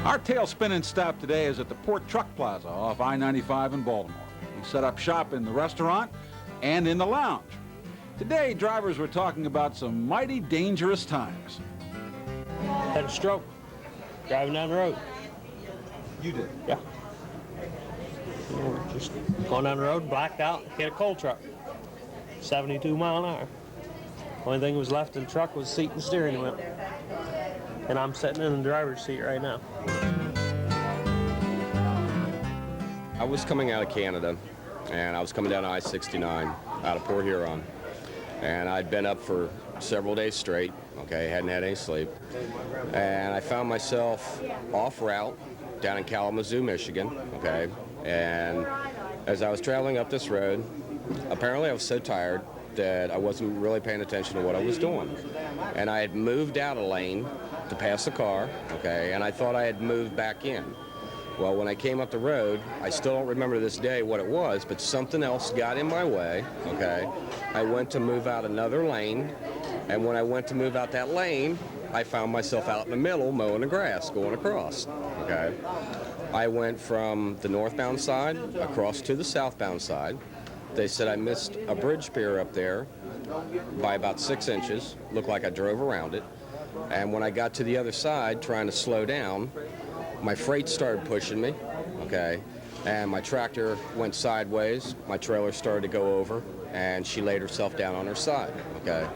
Our tail spinning stop today is at the Port Truck Plaza off I-95 in Baltimore. We set up shop in the restaurant and in the lounge. Today, drivers were talking about some mighty dangerous times. Had a stroke driving down the road. You did? Yeah. Just going down the road, blacked out, hit a coal truck. 72 mile an hour. Only thing that was left in the truck was the seat and steering wheel. And I'm sitting in the driver's seat right now. I was coming out of Canada, and I was coming down I-69 out of Port Huron. And I'd been up for several days straight, okay, hadn't had any sleep. And I found myself off route down in Kalamazoo, Michigan, okay. And as I was traveling up this road, apparently I was so tired that I wasn't really paying attention to what I was doing. And I had moved out a lane to pass a car, okay, and I thought I had moved back in. Well, when I came up the road, I still don't remember to this day what it was, but something else got in my way, okay. I went to move out another lane, and when I went to move out that lane, I found myself out in the middle mowing the grass, going across, okay. I went from the northbound side across to the southbound side. They said I missed a bridge pier up there by about 6 inches. Looked like I drove around it. And when I got to the other side, trying to slow down, my freight started pushing me, okay? And my tractor went sideways. My trailer started to go over, and she laid herself down on her side, okay?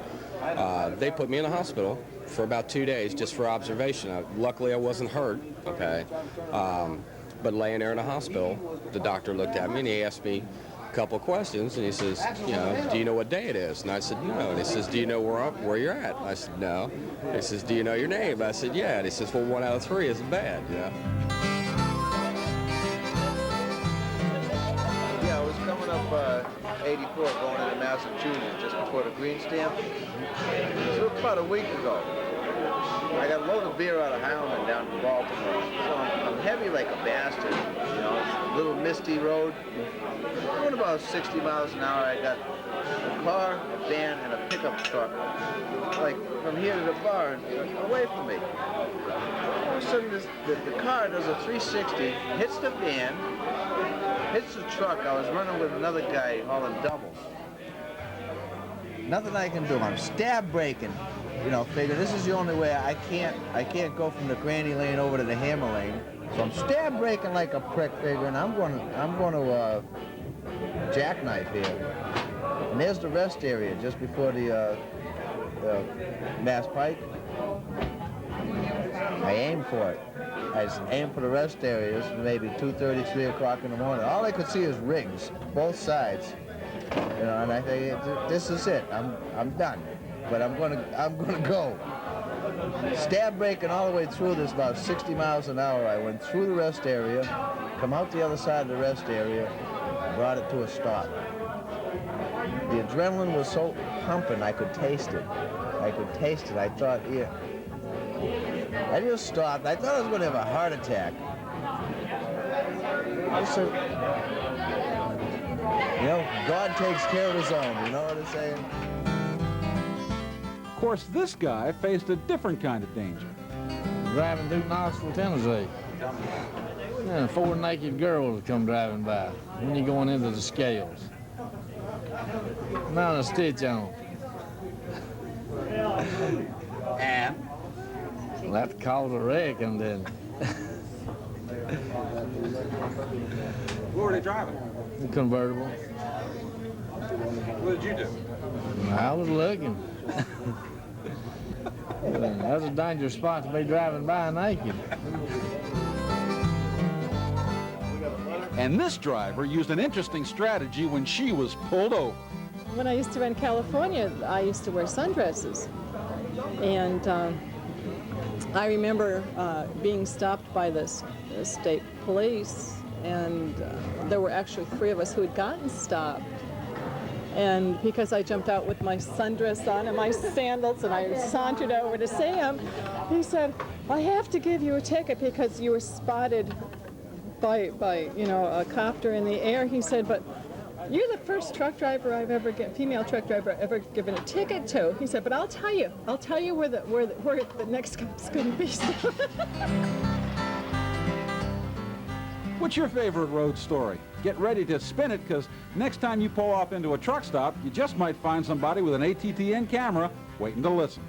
They put me in a hospital for about 2 days just for observation. Luckily, I wasn't hurt, okay? But laying there in a hospital, the doctor looked at me and he asked me a couple of questions, and he says, you know, do you know what day it is? And I said, no. And he says, do you know where you're at? I said, no. He says, do you know your name? I said, yeah. And he says, well, 1 out of 3 isn't bad, you know? Yeah, I was coming up 84 going into Massachusetts just before the green stamp. It was about a week ago. I got a load of beer out of Howland down to Baltimore. So I'm heavy like a bastard, you know, little misty road. Going about 60 miles an hour, I got a car, a van, and a pickup truck, like from here to the bar and away from me. All of a sudden, the car does a 360, hits the van, hits the truck. I was running with another guy hauling doubles. Nothing I can do. I'm stab braking. You know, figure this is the only way. I can't go from the granny lane over to the hammer lane. So I'm stab braking like a prick, figuring I'm going to jackknife here. And there's the rest area just before the Mass Pike. I aimed for it. I just aimed for the rest area. This was maybe 2:30, 3 o'clock in the morning. All I could see is rigs, both sides. You know, and I think this is it. I'm done. But I'm gonna go. Stab braking all the way through this about 60 miles an hour. I went through the rest area, come out the other side of the rest area, brought it to a stop. The adrenaline was so pumping, I could taste it. I thought, yeah. I just stopped. I thought I was going to have a heart attack. I said, you know, God takes care of his own. You know what I'm saying? Of course, this guy faced a different kind of danger. Driving through Knoxville, Tennessee. And 4 naked girls come driving by when you're going into the scales. Not a stitch on. And? Well, that caused a wreck, and then. What were they driving? The convertible. What did you do? I was looking. That was a dangerous spot to be driving by naked. And this driver used an interesting strategy when she was pulled over. When I used to rent California, I used to wear sundresses. And I remember being stopped by the state police, and there were actually 3 of us who had gotten stopped. And because I jumped out with my sundress on and my sandals, and I sauntered over to Sam, he said, I have to give you a ticket because you were spotted by you know, a copter in the air. He said, but you're the first truck driver I've ever female truck driver I've ever given a ticket to. He said, but I'll tell you where the next cop's going to be. What's your favorite road story? Get ready to spin it, because next time you pull off into a truck stop, you just might find somebody with an ATTN camera waiting to listen.